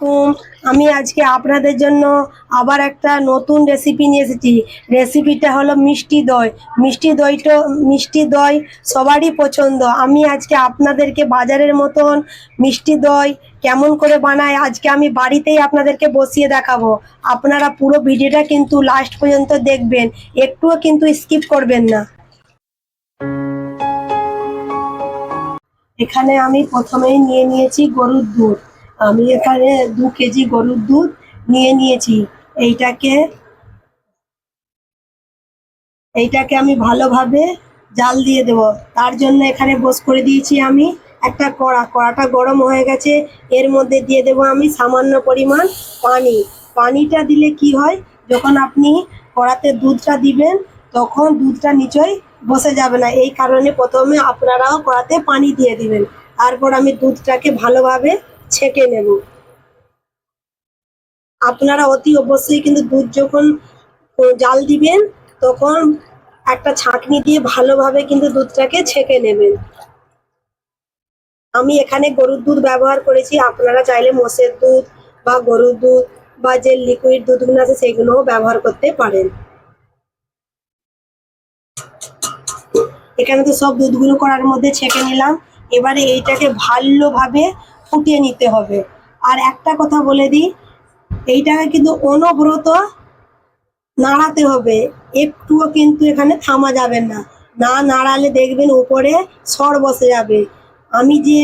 আলাইকুম। আমি আজকে আপনাদের জন্য আবার একটা নতুন রেসিপি নিয়ে এসেছি। রেসিপিটা হলো মিষ্টি দই। মিষ্টি দই সবারই পছন্দ। আমি আজকে আপনাদেরকে বাজারের মতন মিষ্টি দই কেমন করে বানায় আজকে আমি বাড়িতেই আপনাদেরকে বসিয়ে দেখাবো। আপনারা পুরো ভিডিওটা কিন্তু লাস্ট পর্যন্ত দেখবেন, একটুও কিন্তু স্কিপ করবেন না। এখানে আমি প্রথমেই নিয়ে নিয়েছি গরুর দুধ। আমি এখানে 2 কেজি গরুর দুধ নিয়ে নিয়েছি। এইটাকে এইটাকে আমি ভালোভাবে জাল দিয়ে দেব। তার জন্য এখানে করে দিয়েছি আমি একটা কড়াটা গরম হয়ে গেছে। এর মধ্যে দিয়ে দেব আমি সামান্য পরিমাণ পানি। পানিটা দিলে কি হয়, যখন আপনি কড়াতে দুধটা দিবেন তখন দুধটা নিচই বসে যাবে না। এই কারণে প্রথমে আপনারাও কড়াতে পানি দিয়ে দিবেন। তারপর আমি দুধটাকে ভালোভাবে ছেঁকে নেব। আপনারা অতি অবশ্যই কিন্তু দুধ যখন জাল দিবেন তখন একটা ছাঁকনি দিয়ে ভালোভাবে কিন্তু দুধটাকে ছেঁকে নেবেন। আমি এখানে গরুর দুধ ব্যবহার করেছি, আপনারা চাইলে মোষের দুধ বা গরুর দুধ বা যে লিকুইড দুধগুলো আছে সেগুলোও ব্যবহার করতে পারেন। এখানে তো সব দুধগুলো কড়ার মধ্যে ছেঁকে নিলাম। এবারে এইটাকে ভালোভাবে ফুটিয়ে নিতে হবে। আর একটা কথা বলে দিই, এইটাকে কিন্তু অনবরত নাড়াতে হবে, একটুও কিন্তু এখানে থামা যাবে না। না নাড়ালে দেখবেন উপরে সর বসে যাবে। আমি যে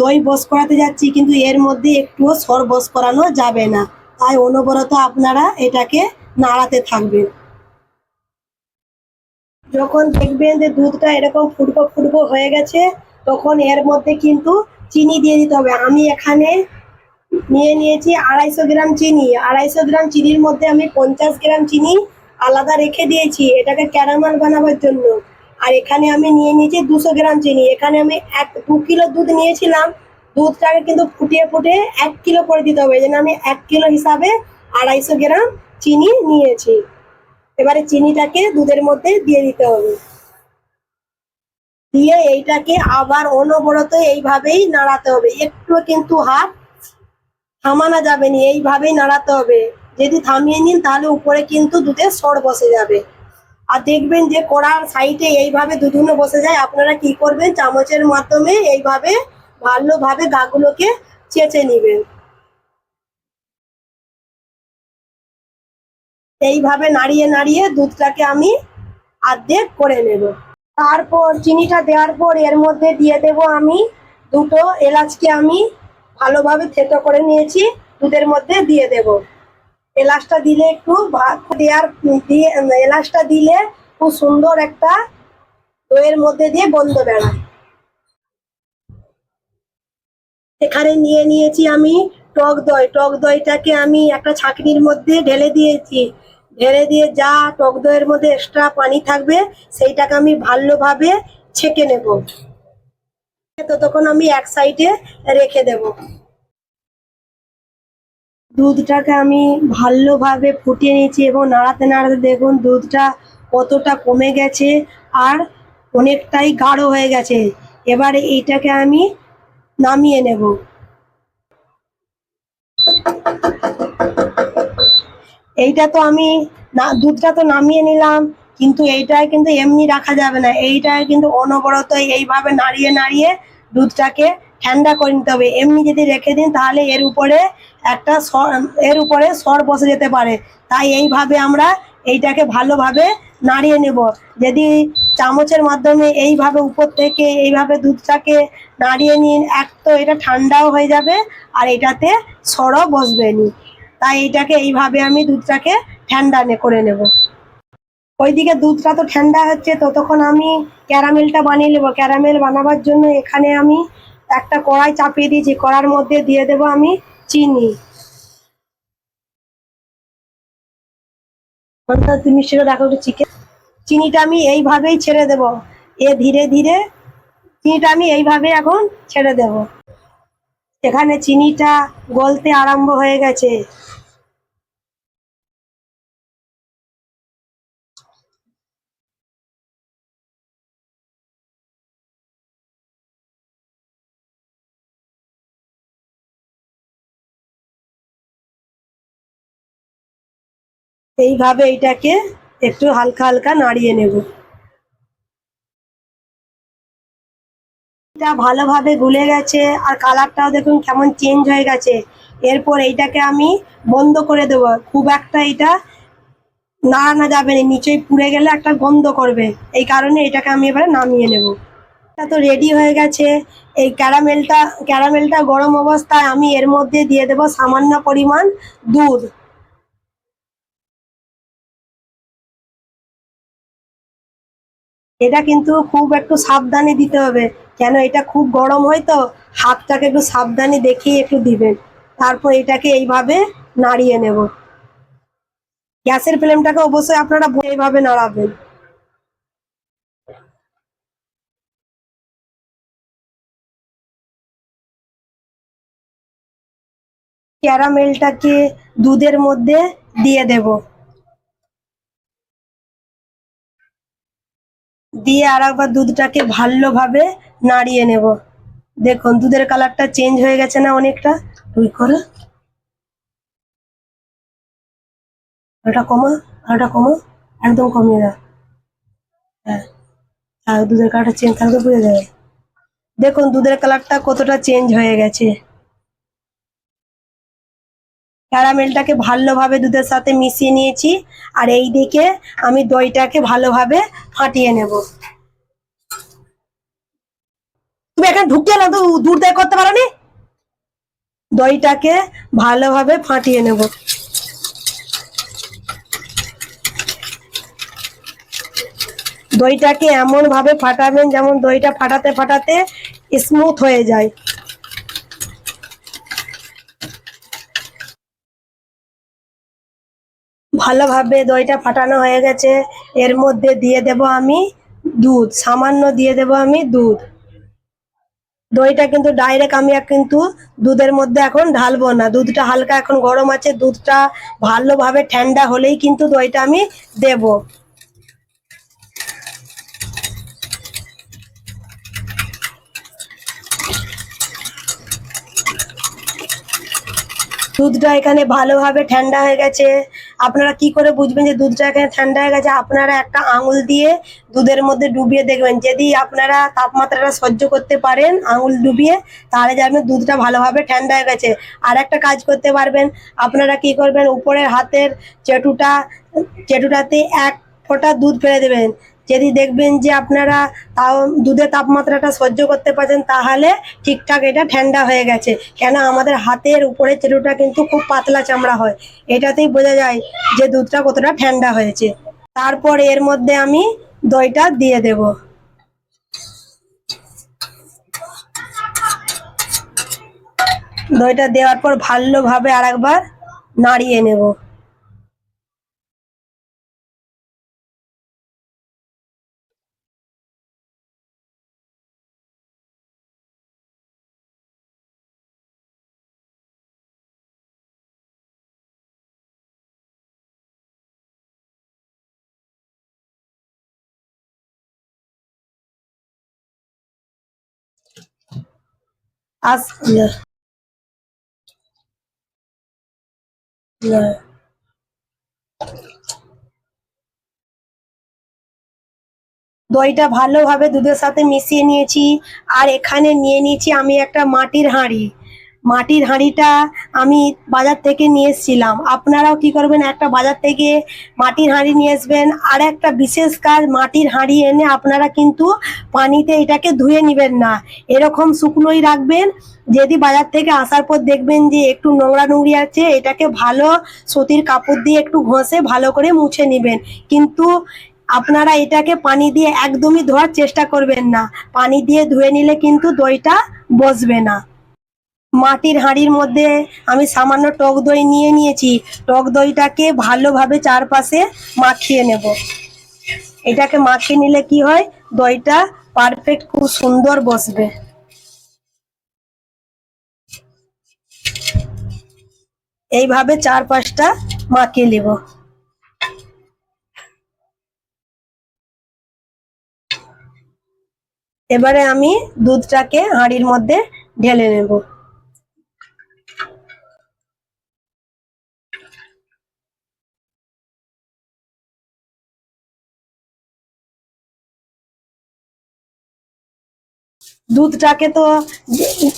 দই বস করাতে যাচ্ছি কিন্তু এর মধ্যে একটুও সর বস করানো যাবে না, তাই অনবরত আপনারা এটাকে নাড়াতে থাকবেন। যখন দেখবেন যে দুধটা এরকম ফুটকো ফুটকো হয়ে গেছে তখন এর মধ্যে কিন্তু চিনি দিয়ে দিতে হবে। আমি এখানে নিয়ে নিয়েছি 250 গ্রাম চিনি। 250 গ্রাম চিনির মধ্যে আমি 50 গ্রাম চিনি আলাদা রেখে দিয়েছি এটাকে ক্যারামেল বানাবার জন্য। আর এখানে আমি নিয়ে নিয়েছি 200 গ্রাম চিনি। এখানে আমি 2 কিলো দুধ নিয়েছিলাম, দুধটাকে কিন্তু ফুটিয়ে ফুটিয়ে 1 কিলো করে দিতে হবে। এই জন্য আমি 1 কিলো হিসাবে 250 গ্রাম চিনি নিয়েছি। এবারে চিনিটাকে দুধের মধ্যে দিয়ে দিতে হবে, দিয়ে এইটাকে আবার অনবরত এইভাবেই নাড়াতে হবে। একটু কিন্তু হাত থামানো যাবে না, এইভাবেই নাড়াতে হবে। যদি থামিয়ে নিন তাহলে উপরে কিন্তু দুধের সর বসে যাবে। আর দেখবেন যে কড়ার সাইডে এইভাবে দুধগুলো বসে যায়, আপনারা কি করবেন, চামচের মাধ্যমে এইভাবে ভালোভাবে গাগুলোকে চেঁচে নেবেন। এইভাবে নাড়িয়ে নাড়িয়ে দুধটাকে আমি অর্ধেক করে নেব। তারপর চিনিটা দেওয়ার পর এর মধ্যে দিয়ে দেব আমি দুটো এলাচকে আমি ভালোভাবে থেতো করে নিয়েছি, দুধের মধ্যে দিয়ে দেব। এলাচটা দিলে একটু দিয়ে এলাচটা দিলে খুব সুন্দর একটা দইয়ের মধ্যে দিয়ে গন্ধ বেড়ায়। এখানে নিয়ে নিয়েছি আমি টক দই। টক দইটাকে আমি একটা ছাঁকনির মধ্যে ঢেলে দিয়েছি। ঢেলে দিয়ে যা টক দইয়ের মধ্যে এক্সট্রা পানি থাকবে সেইটাকে আমি ভালোভাবে ছেঁকে নেব। ততক্ষণ আমি এক সাইডে রেখে দেব। দুধটাকে আমি ভালোভাবে ফুটিয়ে নিয়েছি এবং নাড়াতে নাড়াতে দেখুন দুধটা কতটা কমে গেছে আর অনেকটাই গাঢ় হয়ে গেছে। এবারে এইটাকে আমি নামিয়ে নেব। এইটা তো আমি দুধটা তো নামিয়ে নিলাম, কিন্তু এইটায় কিন্তু এমনি রাখা যাবে না। এইটায় কিন্তু অনবরত এইভাবে নাড়িয়ে নাড়িয়ে দুধটাকে ঠান্ডা করে নিতে হবে। এমনি যদি রেখে দিন তাহলে এর উপরে সর বসে যেতে পারে। তাই এইভাবে আমরা এইটাকে ভালোভাবে নাড়িয়ে নেব। যদি চামচের মাধ্যমে এইভাবে উপর থেকে এইভাবে দুধটাকে নাড়িয়ে নিন, এক তো এটা ঠান্ডাও হয়ে যাবে আর এটাতে সরও বসবে নি। তাই এটাকে এইভাবে আমি দুধটাকে ঠান্ডা করে নেব। ওইদিকে দুধটা তো ঠান্ডা হচ্ছে, ততক্ষণ আমি ক্যারামেলটা বানিয়ে নেব। ক্যারামেল বানাবার জন্য এখানে আমি একটা কড়াই চাপিয়ে দিয়েছি, কড়ার মধ্যে দিয়ে দেব আমি চিনি। তুমি সেটা দেখো একটু চিকেন। চিনিটা আমি এইভাবেই ছেড়ে দেব। ধীরে ধীরে চিনিটা আমি এইভাবে এখন ছেড়ে দেব। এখানে চিনিটা গলতে আরম্ভ হয়ে গেছে। এইভাবে এটাকে একটু হালকা হালকা নাড়িয়ে নেব। এটা ভালোভাবে গুলে গেছে আর কালারটাও দেখুন কেমন চেঞ্জ হয়ে গেছে। এরপর এইটাকে আমি বন্ধ করে দেবো। খুব একটা এটা নাড়ানো যাবে না, নিচেই পুড়ে গেলে একটা গন্ধ করবে। এই কারণে এটাকে আমি এবারে নামিয়ে নেব। এটা তো রেডি হয়ে গেছে। এই ক্যারামেলটা গরম অবস্থায় আমি এর মধ্যে দিয়ে দেব সামান্য পরিমাণ দুধ। এটা কিন্তু খুব একটু সাবধানে দিতে হবে, কেন এটা খুব গরম হয় তো। হাতটাকে একটু সাবধানে দেখিয়ে একটু দিবেন। তারপর এটাকে এইভাবে নাড়িয়ে নেব। গ্যাসের ফ্লেমটাকে অবশ্যই আপনারা এইভাবে নাড়াবেন। ক্যারামেলটাকে দুধের মধ্যে দিয়ে দেব, দিয়ে আর একবার দুধটাকে ভালোভাবে নাড়িয়ে নেব। দেখুন দুধের কালারটা চেঞ্জ হয়ে গেছে না অনেকটা। ওই করে ওটা কমা, ওটা কমা, একদম কমিয়ে দাও। হ্যাঁ, আর দুধের কালারটা চেঞ্জ থাকলে বুঝে যাবে। দেখুন দুধের কালারটা কতটা চেঞ্জ হয়ে গেছে। ক্যারামেলটাকে ভালোভাবে দুধের সাথে মিশিয়ে নিয়েছি। আর এই দিকে আমি দইটাকে ভালোভাবে ফাটিয়ে নেব। তুমি এখানে ঢুকিয়ে না তো, দূর দিয়ে করতে পারো নি। দইটাকে ভালোভাবে ফাটিয়ে নেব। দইটাকে এমন ভাবে ফাটাবেন যেমন দইটা ফাটাতে ফাটাতে স্মুথ হয়ে যায়। ভালোভাবে দইটা ফাটানো হয়ে গেছে। এর মধ্যে দিয়ে দেব আমি দুধ, সামান্য দিয়ে দেব আমি দুধ। দইটা কিন্তু ডাইরেক্ট আমি কিন্তু দুধের মধ্যে এখন ঢালবো না, দুধটা হালকা এখন গরম আছে, দুধটা ভালোভাবে ঠান্ডা হলেই কিন্তু দইটা আমি দেব। দুধটা এখানে ভালোভাবে ঠান্ডা হয়ে গেছে। আপনারা কি করে বুঝবেন যে দুধটা এখানে ঠান্ডা হয়ে গেছে? আপনারা একটা আঙুল দিয়ে দুধের মধ্যে ডুবিয়ে দেখবেন। যদি আপনারা তাপমাত্রাটা সহ্য করতে পারেন আঙুল ডুবিয়ে, তাহলে জানবেন দুধটা ভালোভাবে ঠান্ডা হয়ে গেছে। আর একটা কাজ করতে পারবেন, আপনারা কি করবেন, উপরের হাতের চেটুটা চেটুটাতে এক ফোঁটা দুধ ফেলে দেবেন। যদি দেখবেন যে আপনারা তাও দুধের তাপমাত্রাটা সহ্য করতে পারছেন, তাহলে ঠিকঠাক এটা ঠান্ডা হয়ে গেছে। কেন আমাদের হাতের উপরের চেটুটা কিন্তু খুব পাতলা চামড়া হয়, এটাতেই বোঝা যায় যে দুধটা কতটা ঠান্ডা হয়েছে। তারপর এর মধ্যে আমি দইটা দিয়ে দেব। দইটা দেওয়ার পর ভালোভাবে আরেকবার নাড়িয়ে নেব। আস না, না। দইটা ভালোভাবে দুধের সাথে মিশিয়ে নিয়েছি। আর এখানে নিয়ে নিয়েছি আমি একটা মাটির হাঁড়ি। মাটির হাঁড়িটা আমি বাজার থেকে নিয়ে এসেছিলাম। আপনারাও কি করবেন, একটা বাজার থেকে মাটির হাঁড়ি নিয়ে আসবেন। আর একটা বিশেষ কাজ, মাটির হাঁড়ি এনে আপনারা কিন্তু পানিতে এটাকে ধুয়ে নেবেন না, এরকম শুকনোই রাখবেন। যদি বাজার থেকে আসার পর দেখবেন যে একটু নোংরা নোংরি আছে, এটাকে ভালো সুতির কাপড় দিয়ে একটু ঘষে ভালো করে মুছে নেবেন। কিন্তু আপনারা এটাকে পানি দিয়ে একদমই ধোয়ার চেষ্টা করবেন না, পানি দিয়ে ধুয়ে নিলে কিন্তু দইটা বসবে না। মাটির হাঁড়ির মধ্যে আমি সামান্য টক দই নিয়ে নিয়েছি। টক দইটাকে ভালোভাবে চারপাশে মাখিয়ে নেব। এটাকে মাখিয়ে নিলে কি হয়, দইটা পারফেক্ট খুব সুন্দর বসবে। এইভাবে চার পাঁচটা মাখিয়ে নেব। এবারে আমি দুধটাকে হাঁড়ির মধ্যে ঢেলে নেব। দুধটাকে তো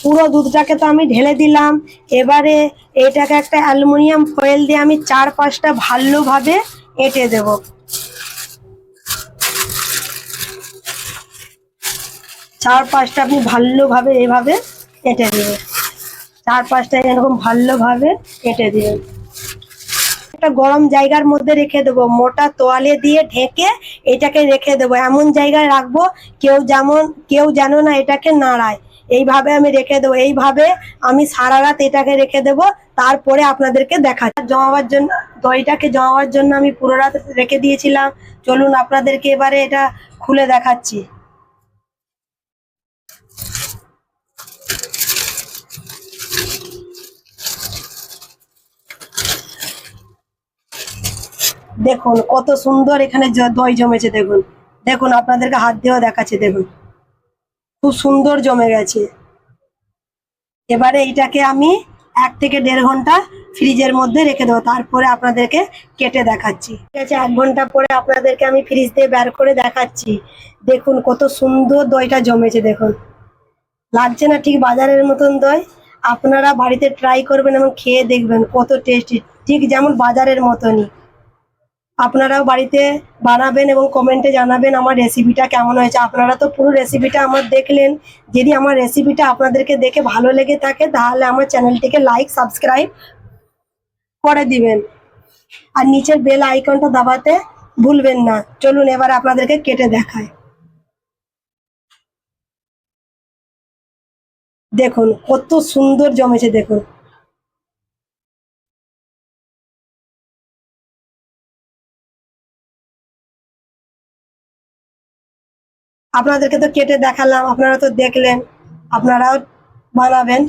পুরো দুধটাকে তো আমি ঢেলে দিলাম। এবারে এটাকে একটা অ্যালুমিনিয়াম ফয়েল দিয়ে আমি 4-5টা ভালোভাবে এঁটে দেব। চার পাঁচটা আপনি ভালোভাবে এভাবে এঁটে দেবেন। 4-5টা এরকম ভালোভাবে এঁটে দিবেন। একটা গরম জায়গার মধ্যে রেখে দেবো, মোটা তোয়ালে দিয়ে ঢেকে এটাকে রেখে দেবো। এমন জায়গায় রাখবো কেউ যেন না এটাকে নাড়ায়। এইভাবে আমি রেখে দেবো। এইভাবে আমি সারা রাত এটাকে রেখে দেবো। তারপরে আপনাদেরকে দেখাচ্ছি। জমাবার জন্য দইটাকে জমাবার জন্য আমি পুরো রাত রেখে দিয়েছিলাম। চলুন আপনাদেরকে এবারে এটা খুলে দেখাচ্ছি। দেখুন কত সুন্দর এখানে দই জমেছে। দেখুন দেখুন আপনাদেরকে হাত দিয়েও দেখাচ্ছি। দেখুন খুব সুন্দর জমে গেছে। এবারে এইটাকে আমি 1 থেকে 1.5 ঘন্টা ফ্রিজের মধ্যে রেখে দেবো। তারপরে আপনাদেরকে কেটে দেখাচ্ছি। ঠিক আছে, 1 ঘন্টা পরে আপনাদেরকে আমি ফ্রিজ দিয়ে বের করে দেখাচ্ছি। দেখুন কত সুন্দর দইটা জমেছে। দেখুন লাগছে না ঠিক বাজারের মতন দই? আপনারা বাড়িতে ট্রাই করবেন এবং খেয়ে দেখবেন কত টেস্টি, ঠিক যেমন বাজারের মতনই। আপনারাও বাড়িতে বানাবেন এবং কমেন্টে জানাবেন আমার রেসিপিটা কেমন হয়েছে। আপনারা তো পুরো রেসিপিটা আমার দেখলেন। যদি আমার রেসিপিটা আপনাদেরকে দেখে ভালো লেগে থাকে তাহলে আমার চ্যানেলটিকে লাইক সাবস্ক্রাইব করে দিবেন আর নিচের বেল আইকনটা দাবাতে ভুলবেন না। চলুন এবার আপনাদেরকে কেটে দেখায়। দেখুন কত সুন্দর জমেছে। দেখুন আপনাদেরকে তো কেটে দেখালাম, আপনারা তো দেখলেন। আপনারাও বানাবেন।